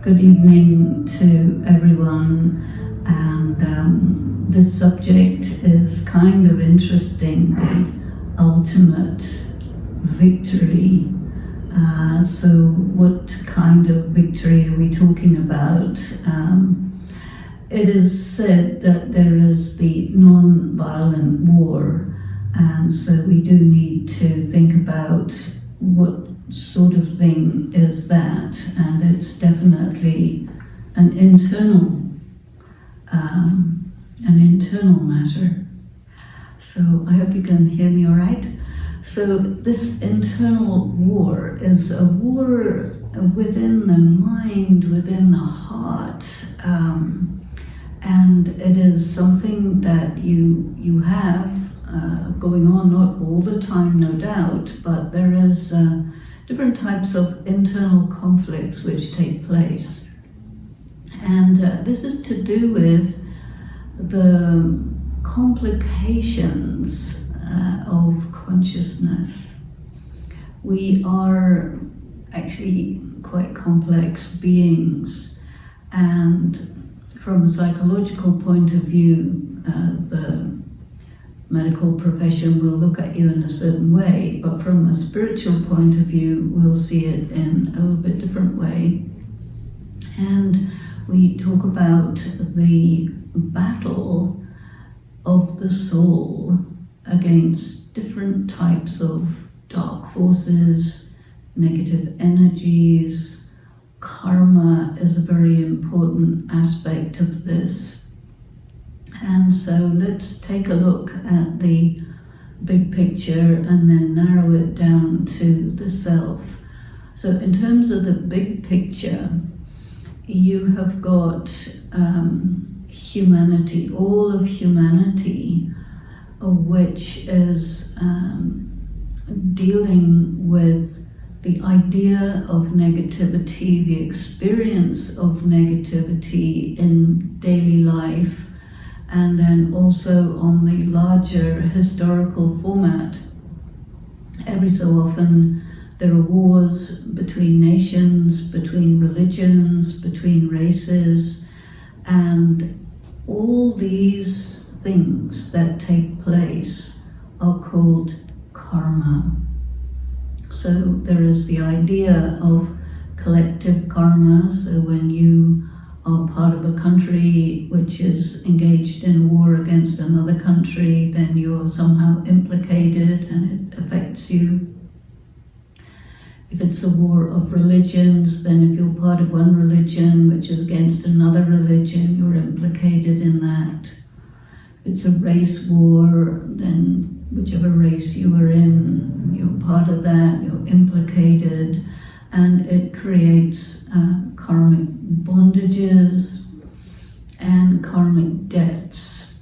Good evening to everyone, and this subject is kind of interesting, the ultimate victory. So what kind of victory are we talking about? It is said that there is the non-violent war, and so we do need to think about what sort of thing is that, and it's definitely an internal matter. So I hope you can hear me all right. So this internal war is a war within the mind, within the heart, and it is something that you have going on, not all the time, no doubt, but there is different types of internal conflicts which take place. And this is to do with the complications of consciousness. We are actually quite complex beings, and from a psychological point of view, the medical profession will look at you in a certain way, but from a spiritual point of view, we'll see it in a little bit different way. And we talk about the battle of the soul against different types of dark forces, negative energies. Karma is a very important aspect of this. And so let's take a look at the big picture and then narrow it down to the self. So in terms of the big picture, you have got humanity, all of humanity, which is dealing with the idea of negativity, the experience of negativity in daily life, and then also on the larger historical format. Every so often there are wars between nations, between religions, between races, and all these things that take place are called karma. So there is the idea of collective karma. So when you are part of a country which is engaged in war against another country, then you're somehow implicated and it affects you. If it's a war of religions, then if you're part of one religion which is against another religion, you're implicated in that. If it's a race war, then whichever race you are in, you're part of that, you're implicated, and it creates karmic bondages and karmic debts.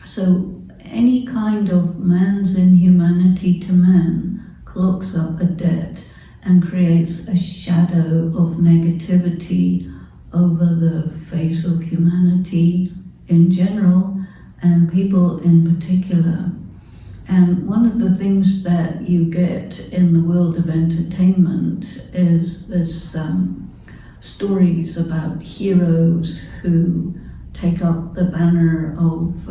So any kind of man's inhumanity to man cloaks up a debt and creates a shadow of negativity over the face of humanity in general and people in particular. And one of the things that you get in the world of entertainment is this stories about heroes who take up the banner of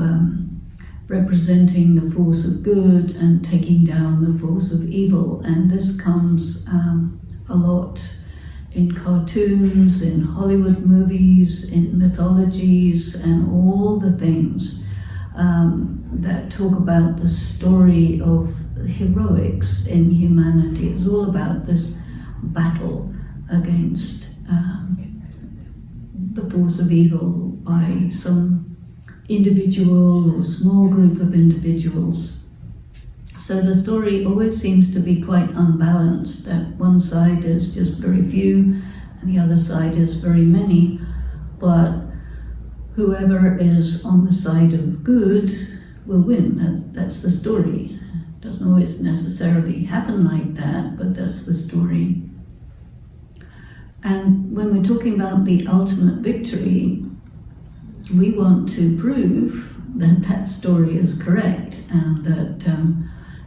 representing the force of good and taking down the force of evil. And this comes a lot in cartoons, in Hollywood movies, in mythologies, and all the things that talk about the story of heroics in humanity. It's all about this battle against the force of evil by some individual or small group of individuals. So the story always seems to be quite unbalanced, that one side is just very few and the other side is very many, but whoever is on the side of good will win. That's the story. It doesn't always necessarily happen like that, but that's the story. And when we're talking about the ultimate victory, we want to prove that that story is correct, and that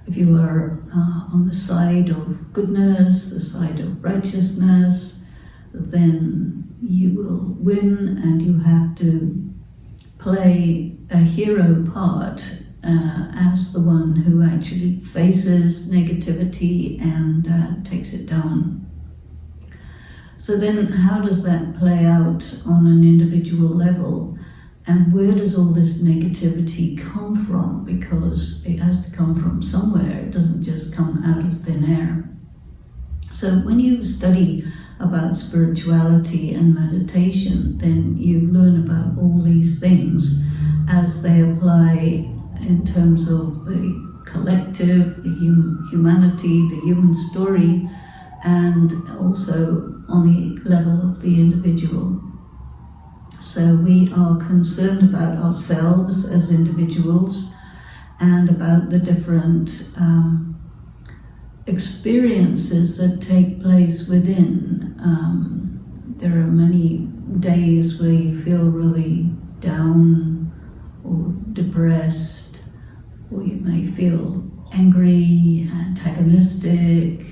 if you are on the side of goodness, the side of righteousness, then you will win, and you have to play a hero part as the one who actually faces negativity and takes it down. So then how does that play out on an individual level? And where does all this negativity come from? Because it has to come from somewhere. It doesn't just come out of thin air. So when you study about spirituality and meditation, then you learn about all these things as they apply in terms of the collective, the humanity, the human story, and also on the level of the individual. So we are concerned about ourselves as individuals and about the different experiences that take place within. There are many days where you feel really down or depressed, or you may feel angry, antagonistic,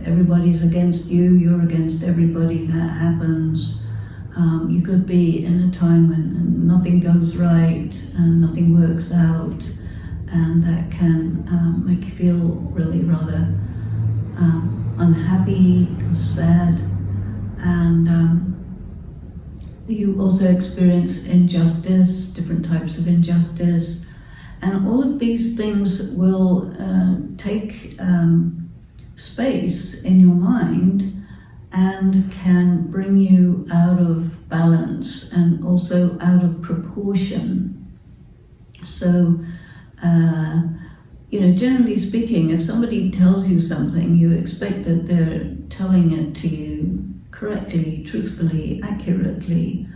everybody's against you, you're against everybody. That happens. You could be in a time when nothing goes right and nothing works out, and that can make you feel really rather unhappy, sad, and you also experience injustice, different types of injustice, and all of these things will take space in your mind and can bring you out of balance and also out of proportion. So, generally speaking, if somebody tells you something, you expect that they're telling it to you correctly, truthfully, accurately.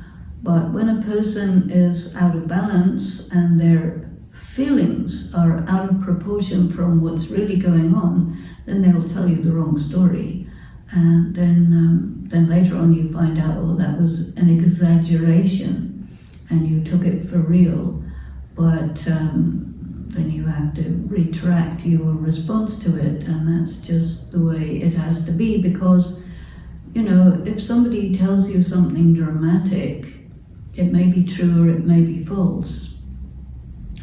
But when a person is out of balance and their feelings are out of proportion from what's really going on, then they'll tell you the wrong story. And then later on you find out, oh, that was an exaggeration and you took it for real. But then you have to retract your response to it, and that's just the way it has to be, because, if somebody tells you something dramatic, it may be true or it may be false.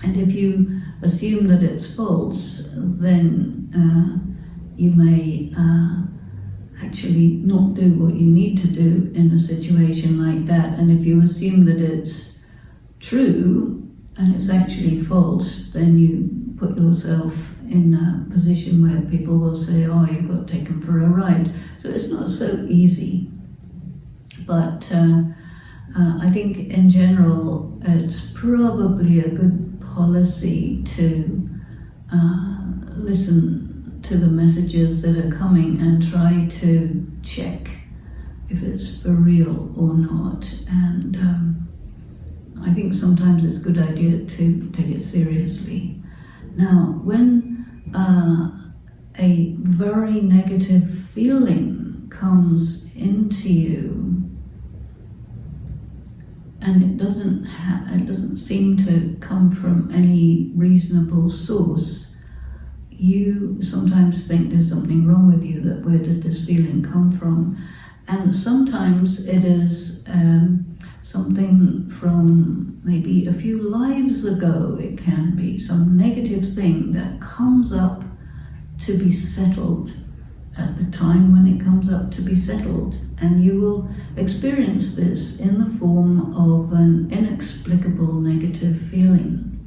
And if you assume that it's false, then you may actually not do what you need to do in a situation like that. And if you assume that it's true and it's actually false, then you put yourself in a position where people will say, oh, you got taken for a ride. So it's not so easy. But I think in general, it's probably a good policy to listen to the messages that are coming and try to check if it's for real or not. And I think sometimes it's a good idea to take it seriously. Now, when a very negative feeling comes into you, and it doesn't seem to come from any reasonable source, you sometimes think there's something wrong with you, that where did this feeling come from? And sometimes it is something from maybe a few lives ago. It can be some negative thing that comes up to be settled at the time when it comes up to be settled. And you will experience this in the form of an inexplicable negative feeling.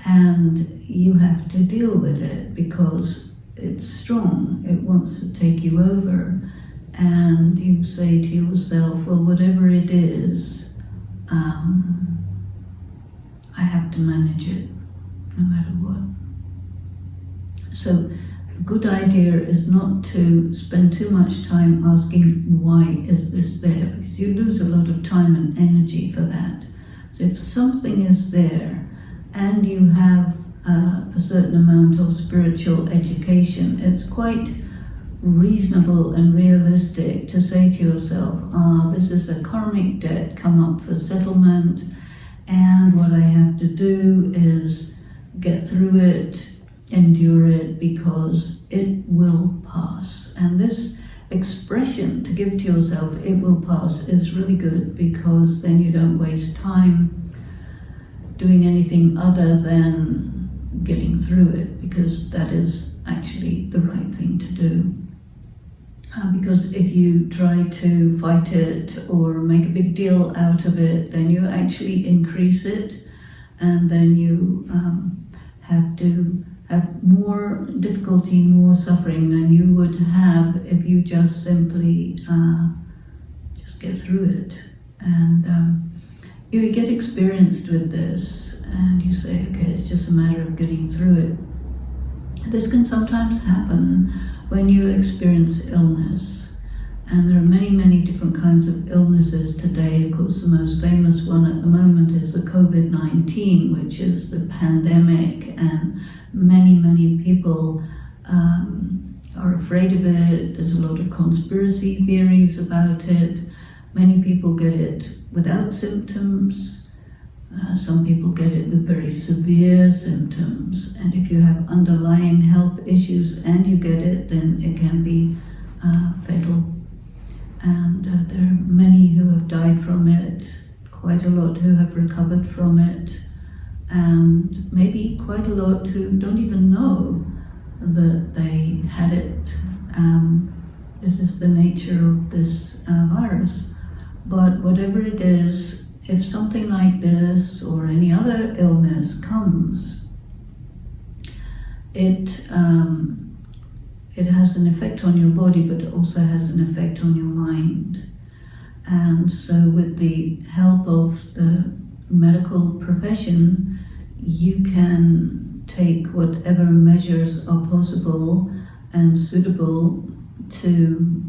And you have to deal with it because it's strong. It wants to take you over. And you say to yourself, well, whatever it is, I have to manage it, no matter what. So a good idea is not to spend too much time asking, why is this there? Because you lose a lot of time and energy for that. So if something is there and you have a certain amount of spiritual education, it's quite reasonable and realistic to say to yourself, this is a karmic debt come up for settlement, and what I have to do is get through it, endure it, because it will pass. And this expression to give to yourself, "it will pass," is really good, because then you don't waste time doing anything other than getting through it, because that is actually the right thing to do. Because if you try to fight it or make a big deal out of it, then you actually increase it, and then you have to have more difficulty, more suffering than you would have if you just simply just get through it. And you get experienced with this, and you say, okay, it's just a matter of getting through it. This can sometimes happen when you experience illness. And there are many, many different kinds of illnesses today. Of course, the most famous one at the moment is the COVID-19, which is the pandemic, and many, many people are afraid of it. There's a lot of conspiracy theories about it. Many people get it without symptoms. Some people get it with very severe symptoms. And if you have underlying health issues and you get it, then it can be fatal. And there are many who have died from it, quite a lot who have recovered from it, and maybe quite a lot who don't even know that they had it. This is the nature of this virus. But whatever it is, if something like this or any other illness comes, it has an effect on your body, but it also has an effect on your mind. And so with the help of the medical profession, you can take whatever measures are possible and suitable to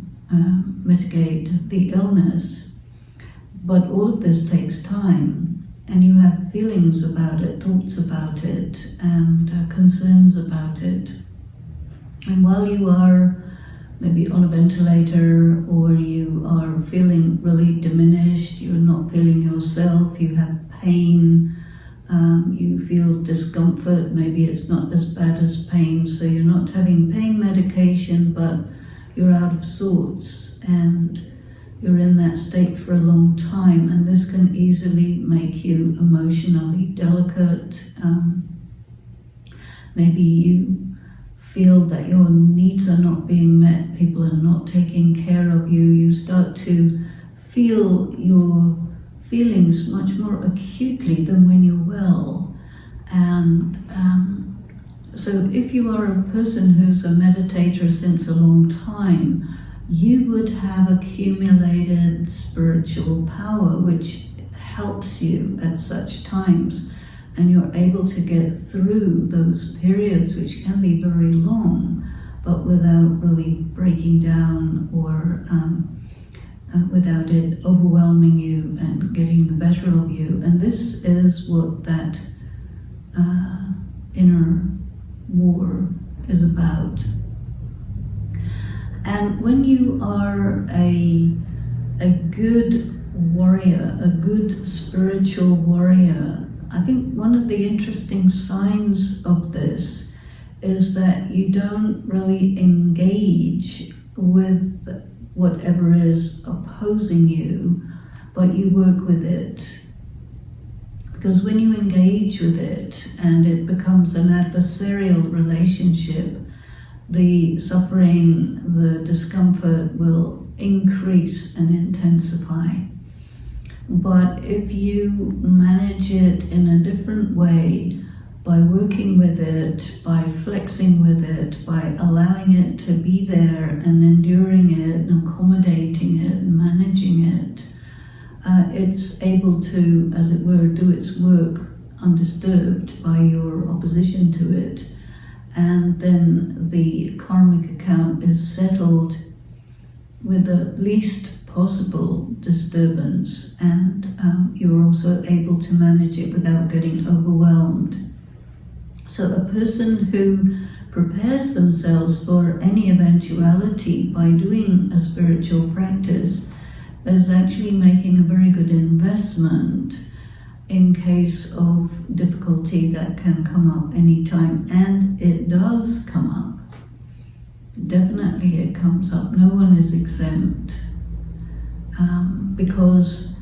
mitigate the illness. But all of this takes time, and you have feelings about it, thoughts about it, and concerns about it. And while you are maybe on a ventilator, or you are feeling really diminished, you're not feeling yourself, you have pain, you feel discomfort, maybe it's not as bad as pain, so you're not having pain medication, but you're out of sorts, and you're in that state for a long time, and this can easily make you emotionally delicate. Maybe you feel that your needs are not being met, people are not taking care of you, you start to feel your feelings much more acutely than when you're well. And so if you are a person who's a meditator since a long time, you would have accumulated spiritual power which helps you at such times, and you're able to get through those periods, which can be very long, but without really breaking down or without it overwhelming you and getting the better of you. And this is what that inner war is about. And when you are a good warrior, a good spiritual warrior, I think one of the interesting signs of this is that you don't really engage with whatever is opposing you, but you work with it. Because when you engage with it and it becomes an adversarial relationship, the suffering, the discomfort will increase and intensify. But if you manage it in a different way, by working with it, by flexing with it, by allowing it to be there and enduring it and accommodating it and managing it, it's able to, as it were, do its work undisturbed by your opposition to it. And then the karmic account is settled with the least possible disturbance, and you're also able to manage it without getting overwhelmed. So a person who prepares themselves for any eventuality by doing a spiritual practice is actually making a very good investment in case of difficulty that can come up anytime, and it does come up. definitely it comes up. No one is exempt, because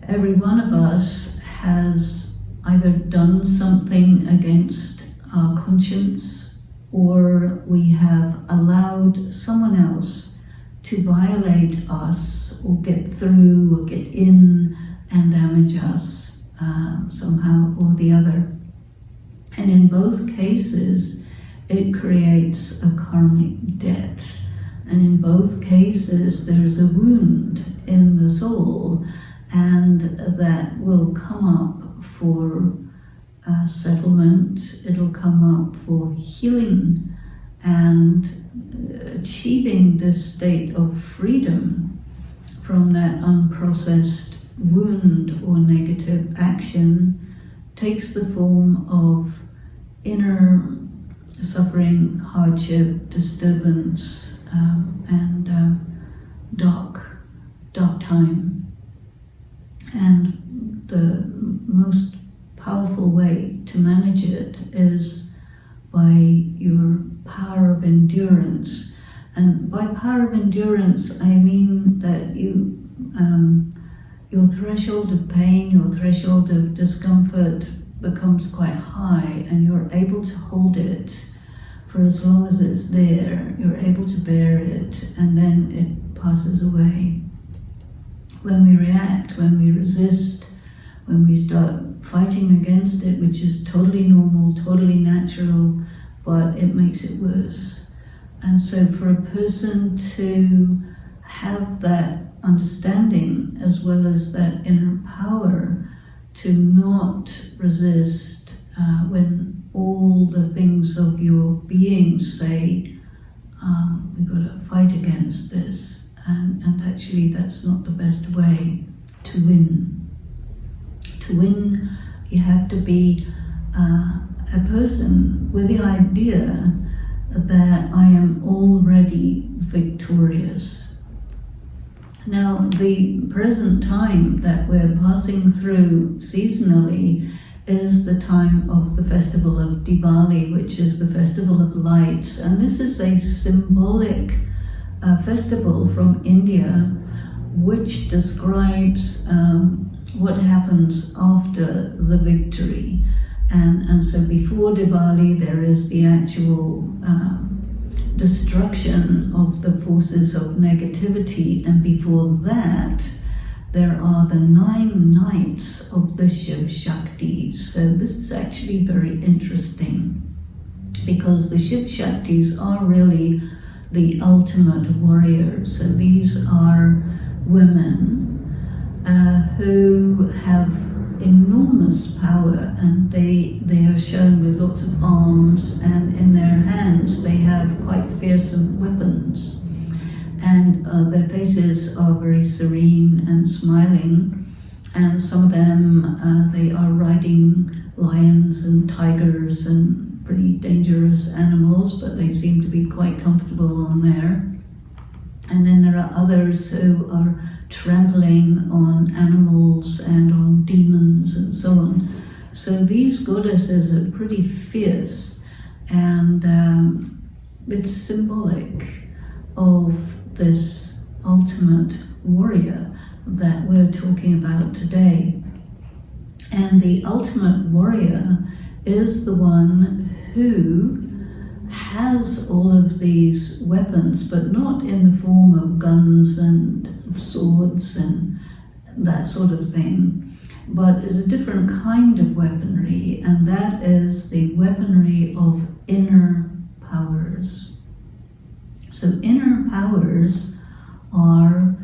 every one of us has either done something against our conscience, or we have allowed someone else to violate us or get through or get in and damage us somehow or the other. And in both cases, it creates a karmic debt. And in both cases, there's a wound in the soul, and that will come up for settlement. It'll come up for healing and achieving this state of freedom from that unprocessed wound or negative action. Takes the form of inner suffering, hardship, disturbance, and dark time. And the most powerful way to manage it is by your power of endurance. And by power of endurance, I mean that your threshold of pain, your threshold of discomfort becomes quite high, and you're able to hold it for as long as it's there. You're able to bear it, and then it passes away. When we react, when we resist, when we start fighting against it, which is totally normal, totally natural, but it makes it worse. And so for a person to have that understanding as well as that inner power to not resist when all the things of your being say, we've got to fight against this, and actually that's not the best way to win. To win, you have to be a person with the idea that I am already victorious. Now, the present time that we're passing through seasonally is the time of the festival of Diwali, which is the festival of lights. And this is a symbolic festival from India, which describes what happens after the victory. And so before Diwali, there is the actual destruction of the forces of negativity, and before that there are the 9 nights of the Shiv Shaktis. So this is actually very interesting, because the Shiv Shaktis are really the ultimate warriors. So these are women who have enormous power, and they are shown with lots of arms, and in their hands they have quite fearsome weapons, and their faces are very serene and smiling, and some of them they are riding lions and tigers and pretty dangerous animals, but they seem to be quite comfortable on there. And then there are others who are trampling on animals and on demons and so on. So these goddesses are pretty fierce, and it's symbolic of this ultimate warrior that we're talking about today. And the ultimate warrior is the one who has all of these weapons, but not in the form of guns and swords and that sort of thing, but is a different kind of weaponry, and that is the weaponry of inner powers. So inner powers are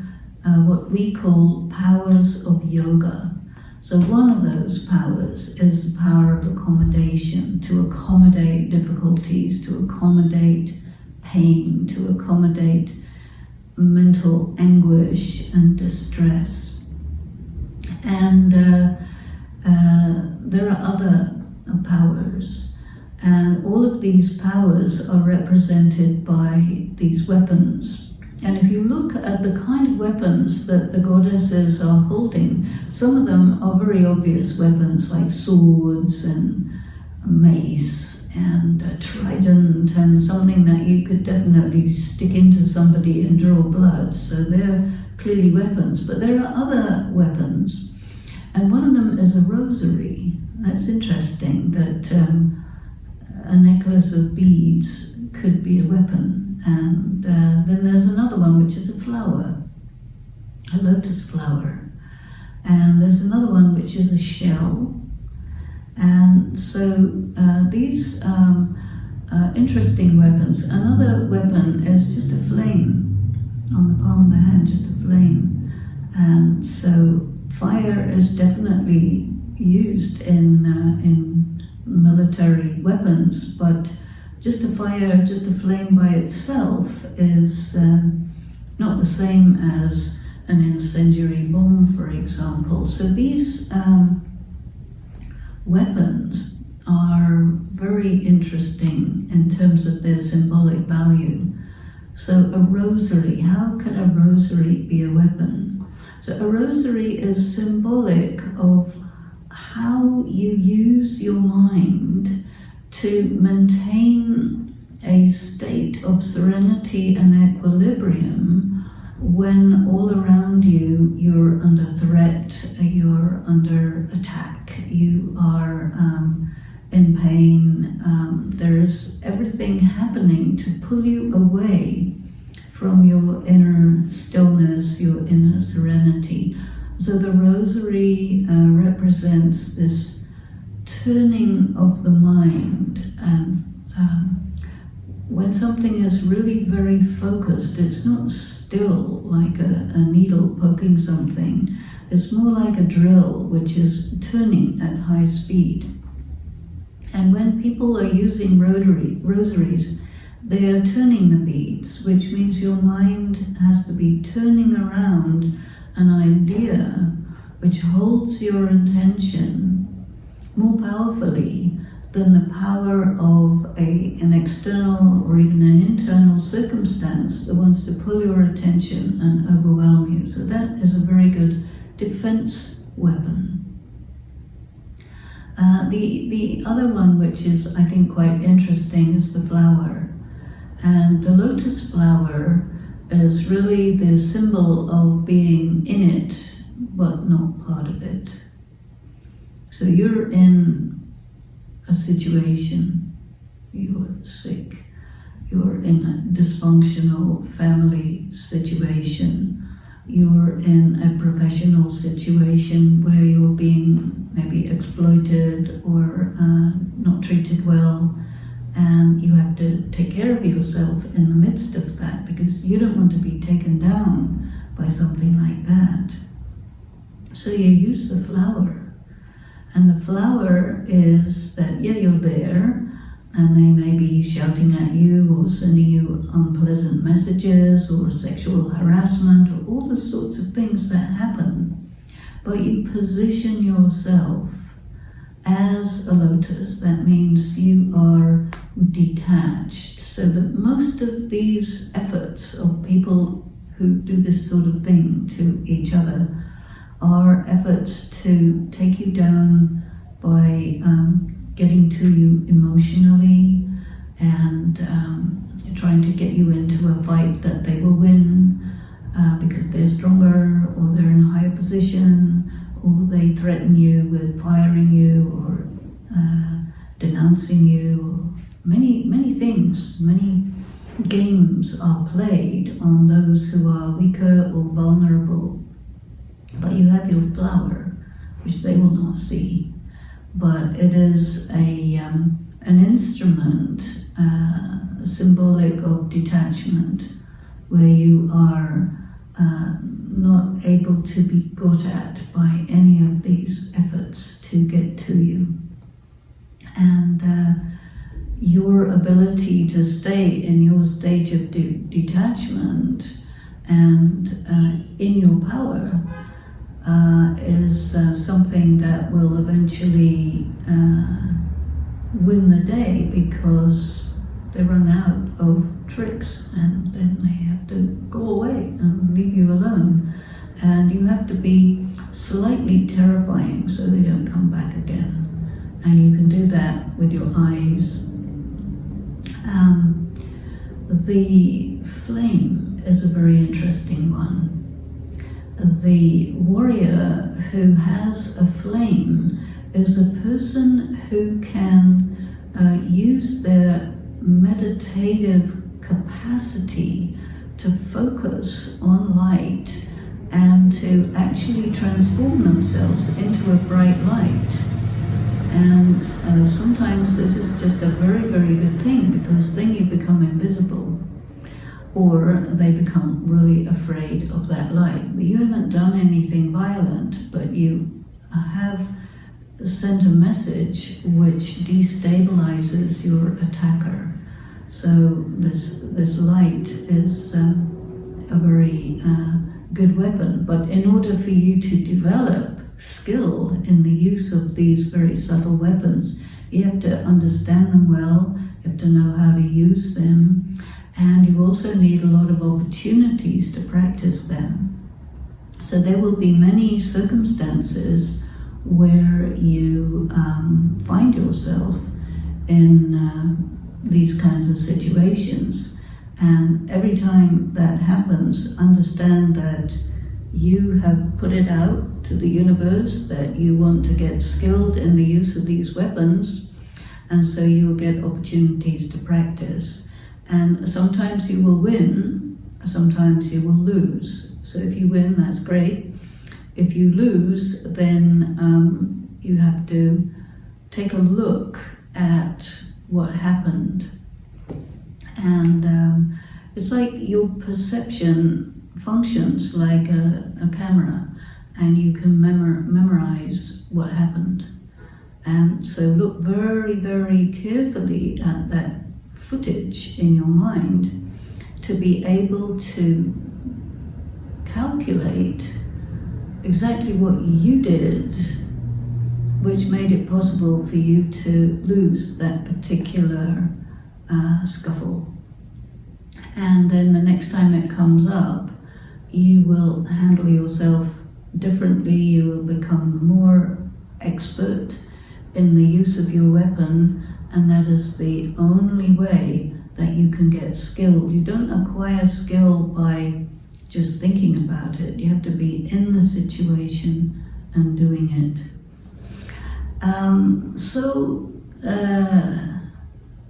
what we call powers of yoga. So one of those powers is the power of accommodation, to accommodate difficulties, to accommodate pain, to accommodate mental anguish and distress. And there are other powers, and all of these powers are represented by these weapons. And if you look at the kind of weapons that the goddesses are holding, some of them are very obvious weapons like swords and mace and a trident and something that you could definitely stick into somebody and draw blood. So they're clearly weapons, but there are other weapons. And one of them is a rosary. That's interesting that a necklace of beads could be a weapon. And then there's another one, which is a flower, a lotus flower. And there's another one, which is a shell. And so these interesting weapons. Another weapon is just a flame on the palm of the hand, just a flame. And so fire is definitely used in military weapons, but just a flame by itself is not the same as an incendiary bomb, for example. So these weapons are very interesting in terms of their symbolic value. So a rosary, how could a rosary be a weapon? So a rosary is symbolic of how you use your mind to maintain a state of serenity and equilibrium when all around you you're under threat, you're under attack, you are in pain, there's everything happening to pull you away from your inner stillness, your inner serenity. So the rosary represents this turning of the mind, and when something is really very focused, it's not still like a needle poking something. It's more like a drill, which is turning at high speed. And when people are using rosaries, they are turning the beads, which means your mind has to be turning around an idea which holds your intention more powerfully than the power of an external or even an internal circumstance that wants to pull your attention and overwhelm you. So that is a very good defense weapon. The other one, which is I think quite interesting, is the flower. And the lotus flower is really the symbol of being in it, but not part of it. So you're in a situation, you're sick, you're in a dysfunctional family situation, you're in a professional situation where you're being maybe exploited or not treated well, and you have to take care of yourself in the midst of that because you don't want to be taken down by something like that. So you use the flower. And the flower is that, yeah, you're there, and they may be shouting at you or sending you unpleasant messages or sexual harassment or all the sorts of things that happen. But you position yourself as a lotus. That means you are detached. So that most of these efforts of people who do this sort of thing to each other are efforts to take you down by getting to you emotionally and trying to get you into a fight that they will win because they're stronger or they're in a higher position, or they threaten you with firing you or denouncing you. Many things, many games are played on those who are weaker or vulnerable. But you have your flower, which they will not see. But it is an instrument symbolic of detachment, where you are not able to be got at by any of these efforts to get to you. And your ability to stay in your stage of detachment and in your power is something that will eventually win the day, because they run out of tricks and then they have to go away and leave you alone. And you have to be slightly terrifying so they don't come back again. And you can do that with your eyes, The flame is a very interesting one. The warrior who has a flame is a person who can use their meditative capacity to focus on light and to actually transform themselves into a bright light. And sometimes this is just a very, very good thing, because then you become invisible, or they become really afraid of that light. You haven't done anything violent, but you have sent a message which destabilizes your attacker. So this light is a very good weapon. But in order for you to develop skill in the use of these very subtle weapons, you have to understand them well, you have to know how to use them, and you also need a lot of opportunities to practice them. So there will be many circumstances where you find yourself in these kinds of situations, and every time that happens, understand that you have put it out to the universe that you want to get skilled in the use of these weapons, and so you'll get opportunities to practice. And sometimes you will win, sometimes you will lose. So if you win, that's great. If you lose, then you have to take a look at what happened. And it's like your perception functions like a camera, and you can memorize what happened. And so look very, very carefully at that footage in your mind to be able to calculate exactly what you did which made it possible for you to lose that particular scuffle. And then the next time it comes up, you will handle yourself differently. You will become more expert in the use of your weapon, and that is the only way that you can get skill. You don't acquire skill by just thinking about it. You have to be in the situation and doing it.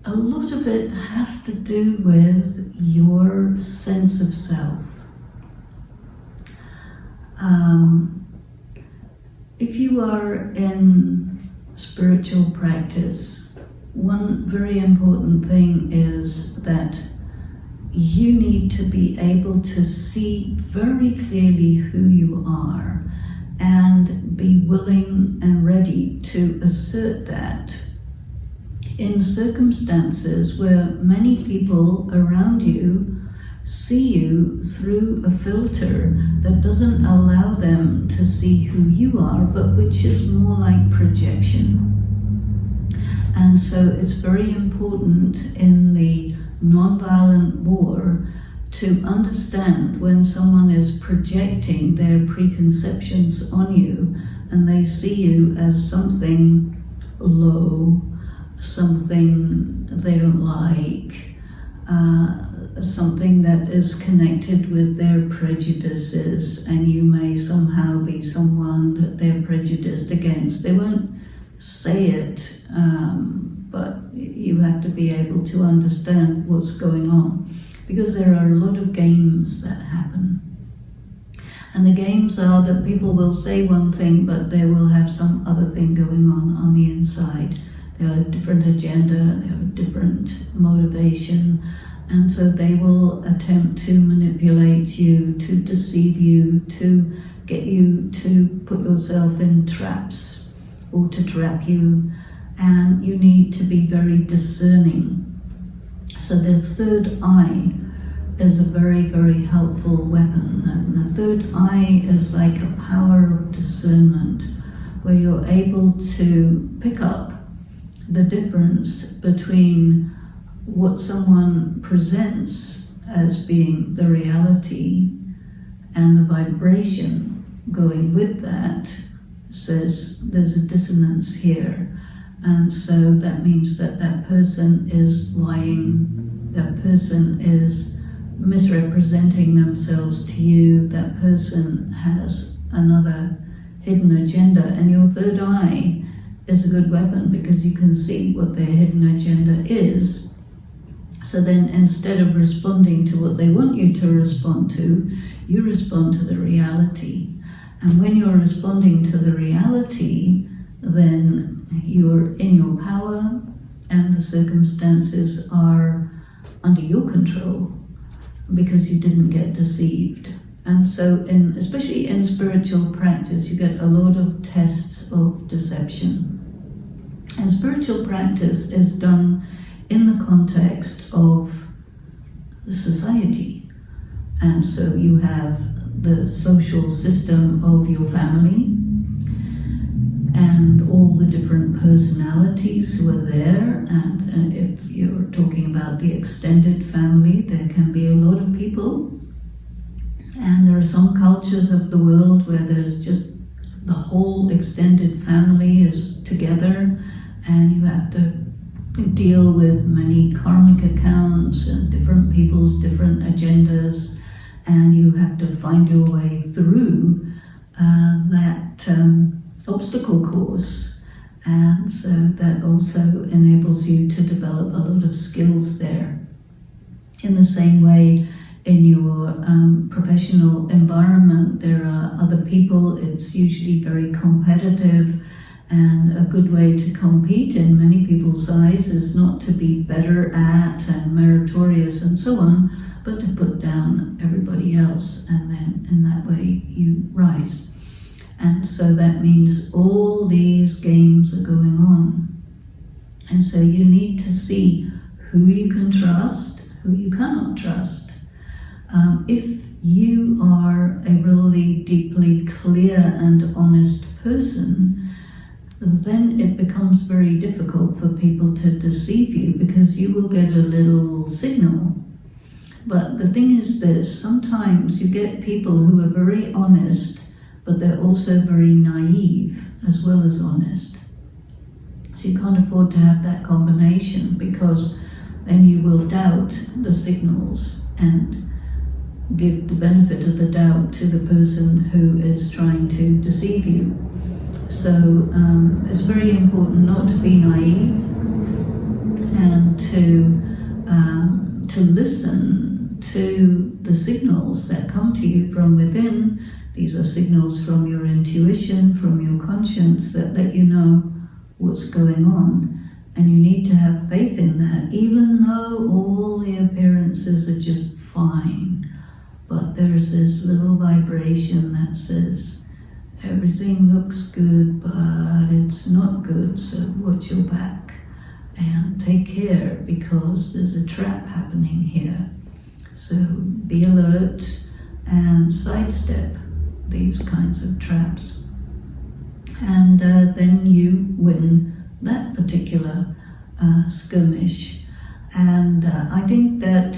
A lot of it has to do with your sense of self. If you are in spiritual practice, one very important thing is that you need to be able to see very clearly who you are and be willing and ready to assert that in circumstances where many people around you see you through a filter that doesn't allow them to see who you are, but which is more like projection. And so it's very important in the nonviolent war to understand when someone is projecting their preconceptions on you and they see you as something low, something they don't like, something that is connected with their prejudices, and you may somehow be someone that they're prejudiced against. They won't say it, but you have to be able to understand what's going on, because there are a lot of games that happen. And the games are that people will say one thing, but they will have some other thing going on the inside. They have a different agenda, they have a different motivation, and so they will attempt to manipulate you, to deceive you, to get you to put yourself in traps or to trap you, and you need to be very discerning. So the third eye is a very, very helpful weapon, and the third eye is like a power of discernment, where you're able to pick up the difference between what someone presents as being the reality and the vibration going with that says there's a dissonance here, And so that means that that person is lying, that person is misrepresenting themselves to you, that person has another hidden agenda, and your third eye is a good weapon because you can see what their hidden agenda is. So then instead of responding to what they want you to respond to, you respond to the reality. And when you're responding to the reality, then you're in your power and the circumstances are under your control because you didn't get deceived. And so especially in spiritual practice, you get a lot of tests of deception. And spiritual practice is done in the context of society. And so you have the social system of your family and all the different personalities who are there. And if you're talking about the extended family, there can be a lot of people. And there are some cultures of the world where there's just the whole extended family is together, and you have to deal with many karmic accounts and different people's different agendas, and you have to find your way through that obstacle course. And so that also enables you to develop a lot of skills there. In the same way, in your professional environment, there are other people. It's usually very competitive, and a good way to compete in many people's eyes is not to be better at and meritorious and so on, but to put down everybody else, and then in that way you rise. And so that means all these games are going on. And so you need to see who you can trust, who you cannot trust. If you are a really deeply clear and honest person, then it becomes very difficult for people to deceive you because you will get a little signal. But the thing is this, sometimes you get people who are very honest, but they're also very naive as well as honest. So you can't afford to have that combination, because then you will doubt the signals and give the benefit of the doubt to the person who is trying to deceive you. So it's very important not to be naive and to listen to the signals that come to you from within. These are signals from your intuition, from your conscience, that let you know what's going on. And you need to have faith in that, even though all the appearances are just fine. But there's this little vibration that says, everything looks good, but it's not good, so watch your back and take care, because there's a trap happening here. So be alert and sidestep these kinds of traps. And then you win that particular skirmish. And I think that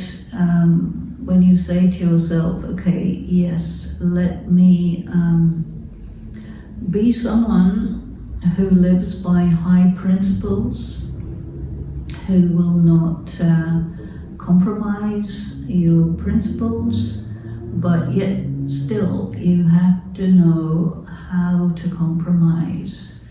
when you say to yourself, okay, yes, let me be someone who lives by high principles, who will not compromise your principles, but yet still you have to know how to compromise,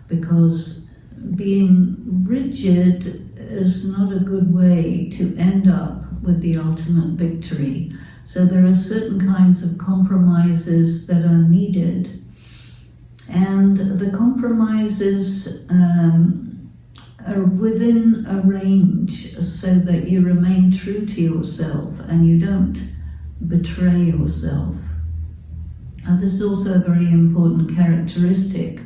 because being rigid is not a good way to end up with the ultimate victory. So there are certain kinds of compromises that are needed, and the compromises are within a range so that you remain true to yourself and you don't betray yourself. And this is also a very important characteristic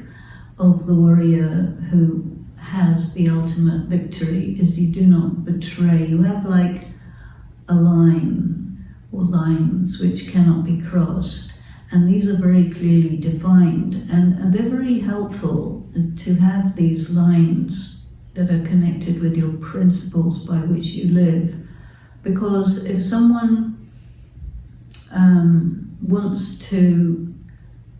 of the warrior who has the ultimate victory, is you do not betray. You have like a line or lines which cannot be crossed, and these are very clearly defined, and they're very helpful to have these lines that are connected with your principles by which you live. Because if someone wants to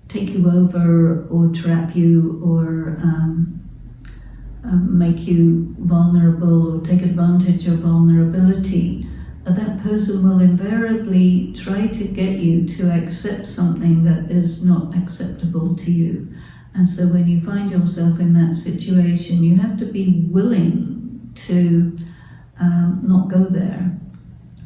take you over or trap you or make you vulnerable or take advantage of vulnerability, that person will invariably try to get you to accept something that is not acceptable to you. And so when you find yourself in that situation, you have to be willing to not go there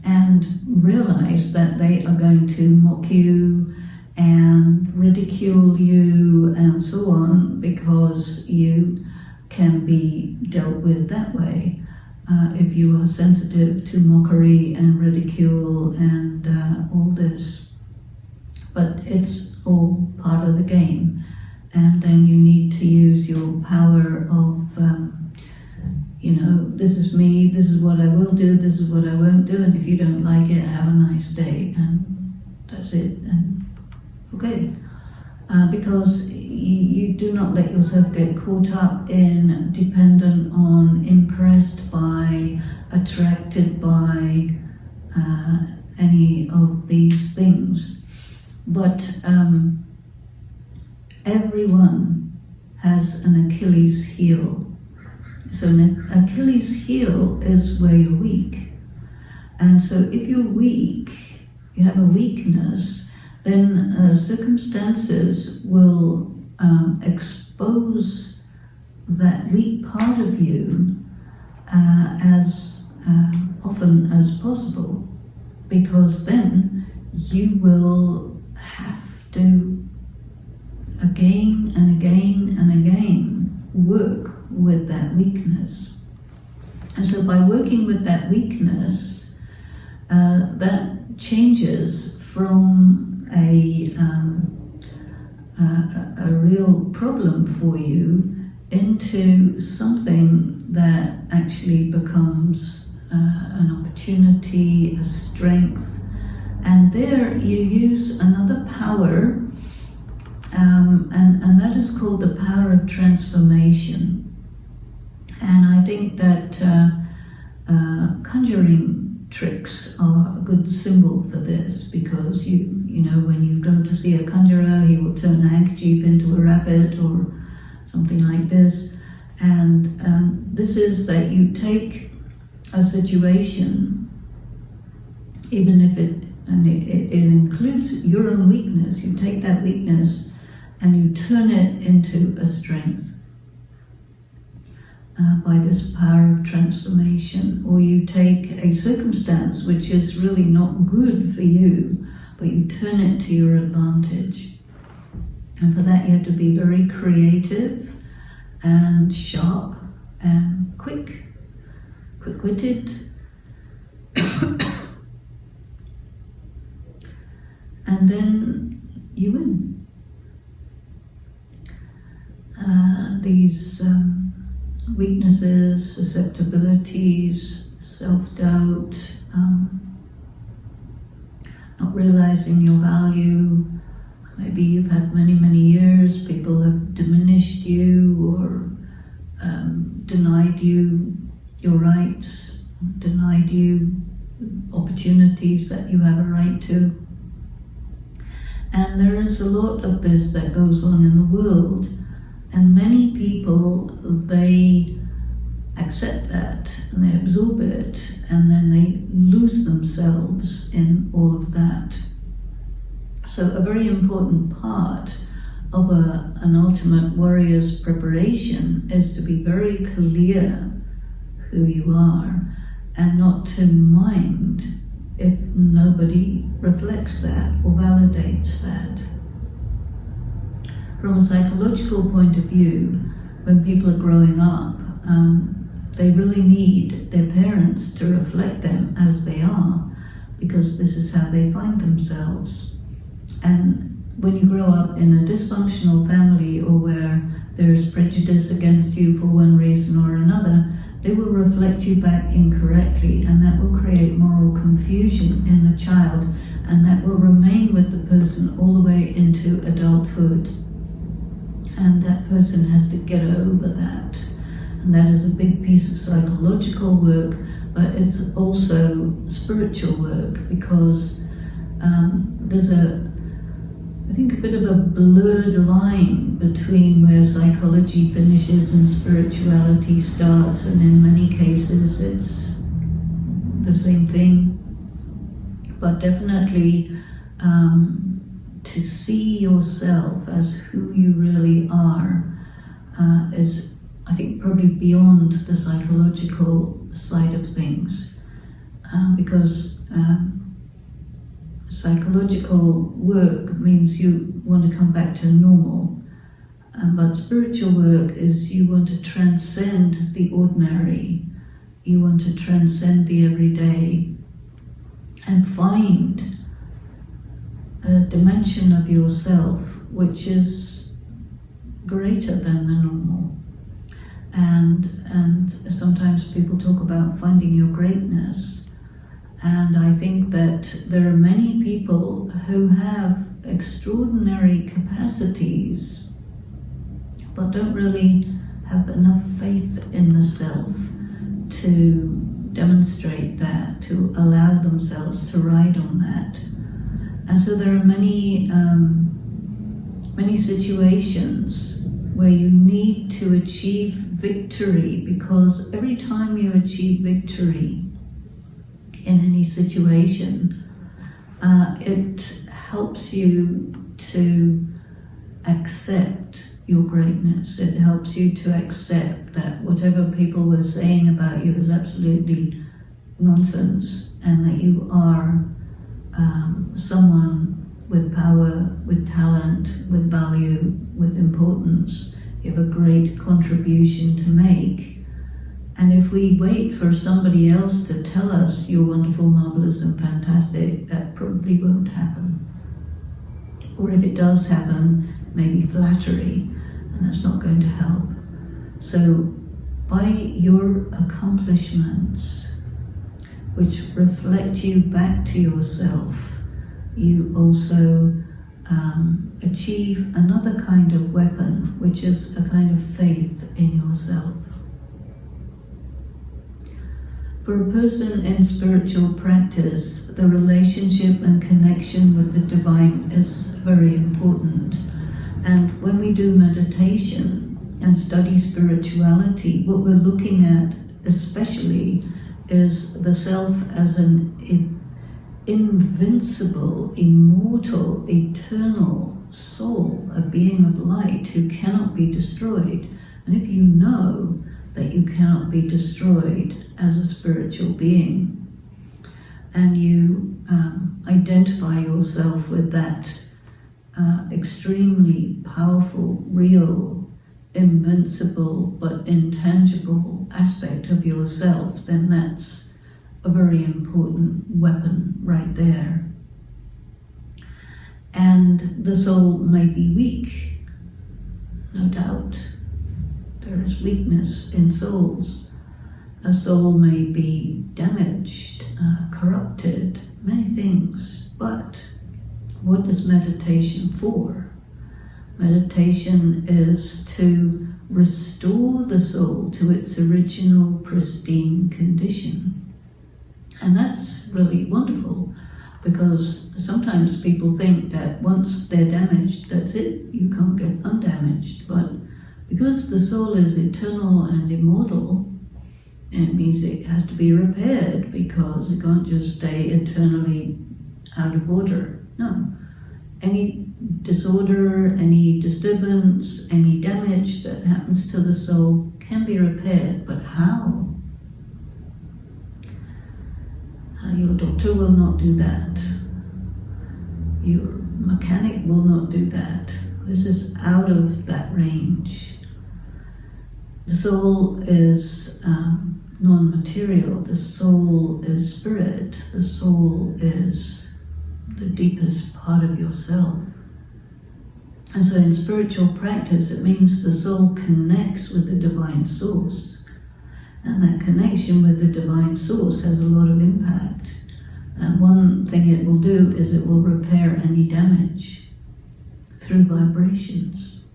and realize that they are going to mock you and ridicule you and so on, because you can be dealt with that way if you are sensitive to mockery and ridicule and all this. But it's all part of the game, and then you need to use your power of this is me, this is what I will do, this is what I won't do, and if you don't like it, have a nice day, and that's it, and okay. Because you do not let yourself get caught up in, dependent on, impressed by, attracted by any of these things. But everyone has an Achilles heel. So an Achilles heel is where you're weak. And so if you're weak, you have a weakness, then circumstances will expose that weak part of you as often as possible, because then you will have to again and again and again work with that weakness. And so by working with that weakness, that changes from a real problem for you into something that actually becomes an opportunity, a strength. And there you use another power, and that is called the power of transformation. And I think that conjuring tricks are a good symbol for this, because you know, when you go to see a conjurer, he will turn a handkerchief into a rabbit or something like this. And this is that you take a situation, even if it includes your own weakness, you take that weakness and you turn it into a strength. By this power of transformation. Or you take a circumstance which is really not good for you, but you turn it to your advantage. And for that you have to be very creative and sharp and quick-witted. And then you win. These weaknesses, susceptibilities, self-doubt, not realizing your value. Maybe you've had many years, people have diminished you or denied you your rights, denied you opportunities that you have a right to. And there is a lot of this that goes on in the world. And many people, they accept that and they absorb it, and then they lose themselves in all of that. So a very important part of an ultimate warrior's preparation is to be very clear who you are, and not to mind if nobody reflects that or validates that. From a psychological point of view, when people are growing up, they really need their parents to reflect them as they are, because this is how they find themselves. And when you grow up in a dysfunctional family, or where there is prejudice against you for one reason or another, they will reflect you back incorrectly, and that will create moral confusion in the child, and that will remain with the person all the way into adulthood. And that person has to get over that. And that is a big piece of psychological work, but it's also spiritual work, because there's I think, a bit of a blurred line between where psychology finishes and spirituality starts, and in many cases it's the same thing. But definitely to see yourself as who you really are is, I think, probably beyond the psychological side of things, because psychological work means you want to come back to normal, but spiritual work is you want to transcend the ordinary, you want to transcend the everyday and find a dimension of yourself which is greater than the normal. And sometimes people talk about finding your greatness, and I think that there are many people who have extraordinary capacities but don't really have enough faith in the self to demonstrate that, to allow themselves to ride on that. And so there are many situations where you need to achieve victory, because every time you achieve victory in any situation, it helps you to accept your greatness. It helps you to accept that whatever people were saying about you is absolutely nonsense, and that you are someone with power, with talent, with value, with importance. You have a great contribution to make. And if we wait for somebody else to tell us you're wonderful, marvelous, and fantastic, that probably won't happen. Or if it does happen, maybe flattery, and that's not going to help. So by your accomplishments, which reflect you back to yourself, you also achieve another kind of weapon, which is a kind of faith in yourself. For a person in spiritual practice, the relationship and connection with the divine is very important. And when we do meditation and study spirituality, what we're looking at especially is the self as an invincible, immortal, eternal soul, a being of light who cannot be destroyed. And if you know that you cannot be destroyed as a spiritual being, and you identify yourself with that extremely powerful, real, invincible but intangible aspect of yourself, then that's a very important weapon right there. And the soul may be weak, no doubt. There is weakness in souls. A soul may be damaged, corrupted, many things. But what is meditation for? Meditation is to restore the soul to its original pristine condition. And that's really wonderful, because sometimes people think that once they're damaged, that's it, you can't get undamaged. But because the soul is eternal and immortal, it means it has to be repaired, because it can't just stay eternally out of order. No. Any disorder, any disturbance, any damage that happens to the soul can be repaired, but how? Your doctor will not do that. Your mechanic will not do that. This is out of that range. The soul is non-material. The soul is spirit. The soul is the deepest part of yourself. And so in spiritual practice, it means the soul connects with the divine source. And that connection with the divine source has a lot of impact. And one thing it will do is it will repair any damage through vibrations.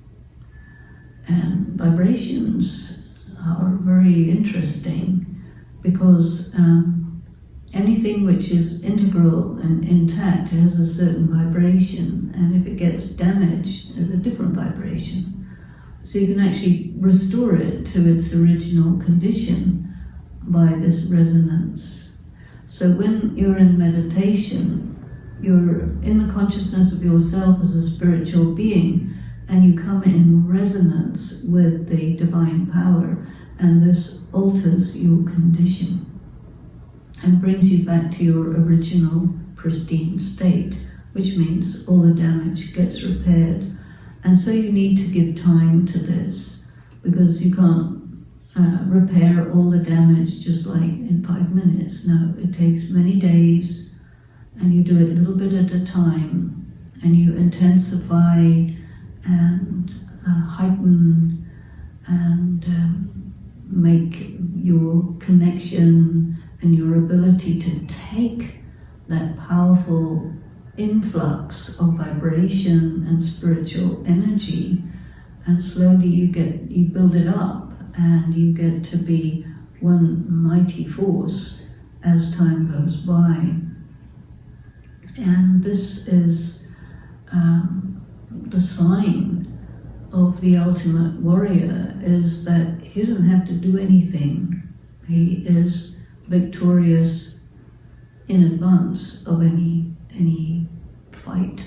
And vibrations are very interesting, because anything which is integral and intact has a certain vibration, and if it gets damaged, it's a different vibration. So you can actually restore it to its original condition by this resonance. So when you're in meditation, you're in the consciousness of yourself as a spiritual being, and you come in resonance with the divine power, and this alters your condition and brings you back to your original pristine state, which means all the damage gets repaired. And so you need to give time to this, because you can't repair all the damage just like in 5 minutes. No, it takes many days, and you do it a little bit at a time, and you intensify and heighten and make your connection and your ability to take that powerful influx of vibration and spiritual energy, and slowly you build it up, and you get to be one mighty force as time goes by. And this is the sign of the ultimate warrior, is that he doesn't have to do anything. He is victorious in advance of any fight,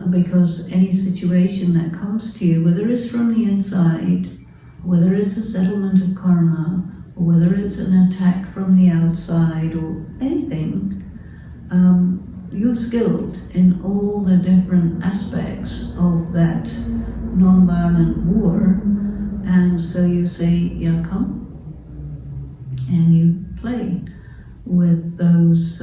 because any situation that comes to you, whether it's from the inside, whether it's a settlement of karma, or whether it's an attack from the outside, or anything, you're skilled in all the different aspects of that non-violent war, and so you say, yeah, come, and you play with those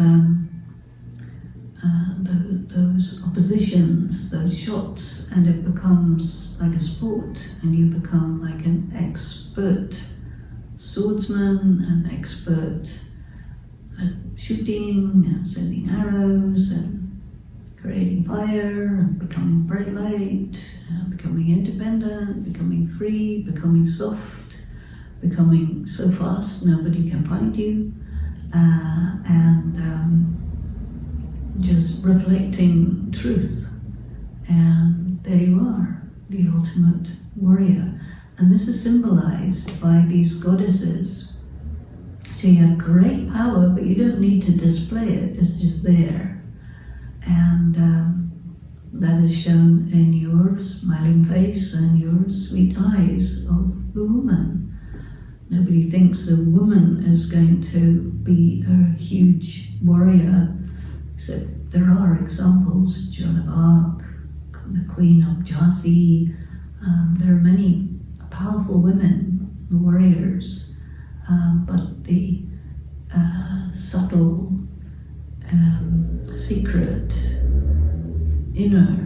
oppositions, those shots, and it becomes like a sport, and you become like an expert swordsman, an expert at shooting and sending arrows and creating fire and becoming bright light, becoming independent, becoming free, becoming soft, becoming so fast nobody can find you, and just reflecting truth. And there you are, the ultimate warrior. And this is symbolized by these goddesses. So you have great power, but you don't need to display it, it's just there. And that is shown in your smiling face and your sweet eyes of the woman. Nobody thinks a woman is going to be a huge warrior, except there are examples. Joan of Arc, the Queen of Jassy. There are many powerful women, warriors, but the subtle, secret, inner,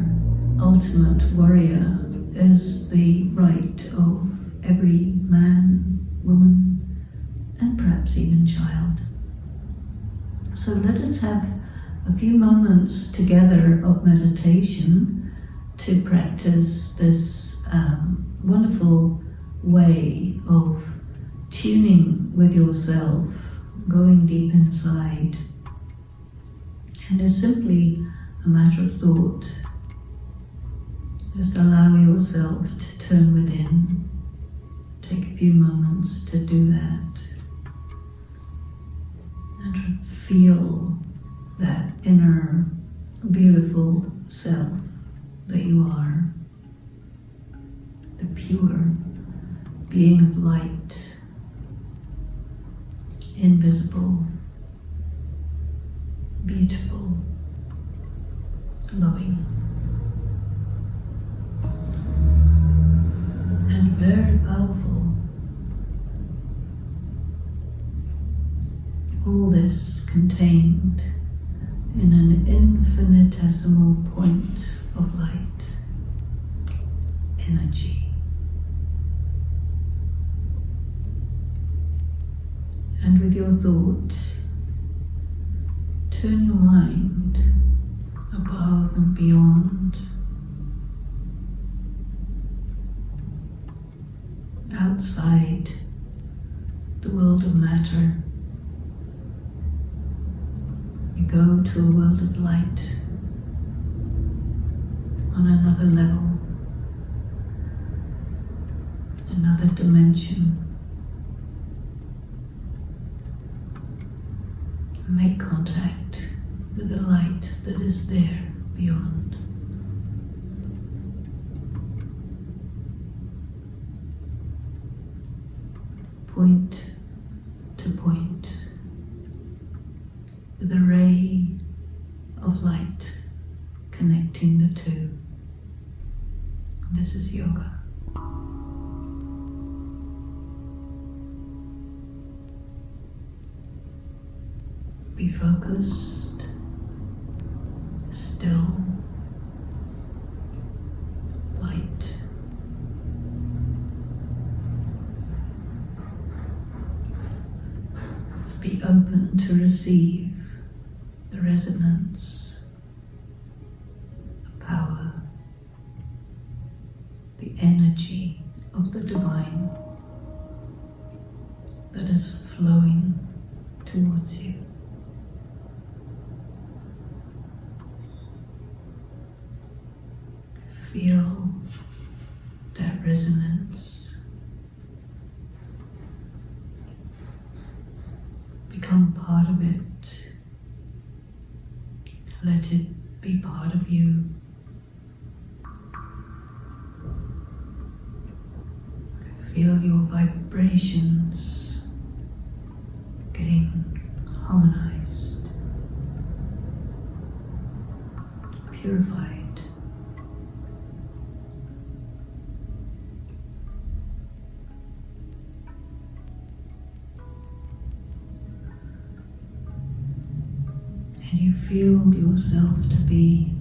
ultimate warrior is the right of every man, woman, and perhaps even child. So let us have a few moments together of meditation to practice this wonderful way of tuning with yourself, going deep inside. And it's simply a matter of thought. Just allow yourself to turn within. Take a few moments to do that. And to feel that inner, beautiful self that you are. The pure being of light, invisible, beautiful, loving, and very powerful. All this contained in an infinitesimal point of light, energy. And with your thought, turn your mind above and beyond, outside the world of matter, go to a world of light on another level, another dimension. Make contact with the light that is there beyond. Point to point with a ray of light connecting the two. This is yoga. Be focused, still, light. Be open to receive the resonance, the power, the energy of the divine that is flowing towards you. Feel that resonance. Become part of it. Let it be part of you. Feel your vibrations getting harmonized, purified. And you feel yourself to be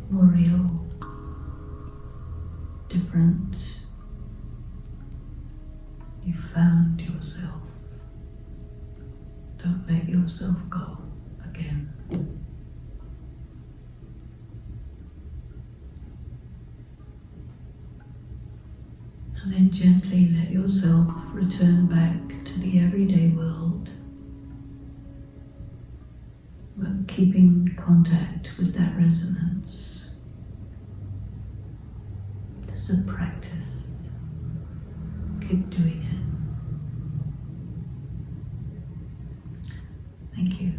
more real, different. You found yourself. Don't let yourself go again. And then gently let yourself return back to the everyday world, but keeping contact with that resonance. This is a practice. Keep doing it. Thank you.